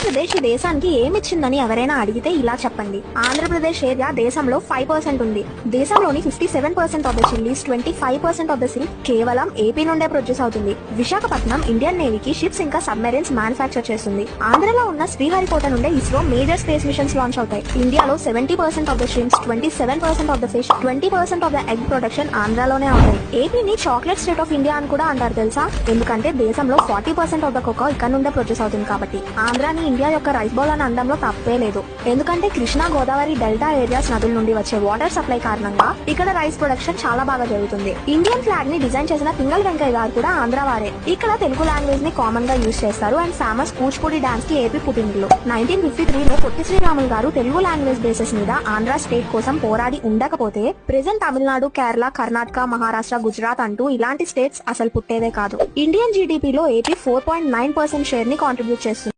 ఆంధ్రప్రదేశ్ ఈ దేశానికి ఏమిచ్చిందని ఎవరైనా అడిగితే ఇలా చెప్పండి. ఆంధ్రప్రదేశ్ ఏరియా దేశంలో 5% ఉంది. దేశంలోని 57% of the chillies, 25% of the silk కేవలం ఏపీ నుండే ప్రొడ్యూస్ అవుతుంది. విశాఖపట్నం ఇండియన్ నేవీకి షిప్స్ ఇంకా సబ్మెరైన్స్ మ్యానుఫ్యాక్చర్ చేస్తుంది. ఆంధ్రలో ఉన్న శ్రీహరికోట నుండే ISRO major space missions launch అవుతాయి. ఇండియాలో 70% of the shrimps, 27% of the fish, 20% of the egg production ఆంధ్రాలోనే అవుతాయి. ఏపీని చాక్లెట్ స్టేట్ ఆఫ్ ఇండియా అని కూడా అంటారు తెలుసా? ఎందుకంటే దేశంలో 40% ఆఫ్ ద కోకో ఇక్కడ నుండే ప్రొడ్యూస్ అవుతుంది కాబట్టి. ఆంధ్రాని ఇండియా యొక్క రైస్ బౌల్ అని అందంలో తప్పే లేదు. ఎందుకంటే కృష్ణా, గోదావరి డెల్టా ఏరియాస్ నదుల నుండి వచ్చే వాటర్ సప్లై కారణంగా ఇక్కడ రైస్ ప్రొడక్షన్ చాలా బాగా జరుగుతుంది. ఇండియన్ ఫ్లాగ్ ని డిజైన్ చేసిన పింగళ వెంకయ్య గారు కూడా ఆంధ్ర వారే. ఇక్కడ తెలుగు లాంగ్వేజ్ ని కామన్ గా యూజ్ చేస్తారు. అండ్ ఫేమస్ కూచిపూడి డాన్స్ కి ఏపీ పుట్టినిల్లు. 1953లో పొట్టి శ్రీరాములు గారు తెలుగు లాంగ్వేజ్ బేసిస్ మీద ఆంధ్ర స్టేట్ కోసం పోరాడి ఉండకపోతే ప్రెజెంట్ తమిళనాడు, కేరళ, కర్ణాటక, మహారాష్ట్ర, గుజరాత్ అంటూ ఇలాంటి స్టేట్స్ అసలు పుట్టేదే కాదు. ఇండియన్ జీడీపీలో ఏపీ 4.9% షేర్ ని కాంట్రిబ్యూట్ చేస్తుంది.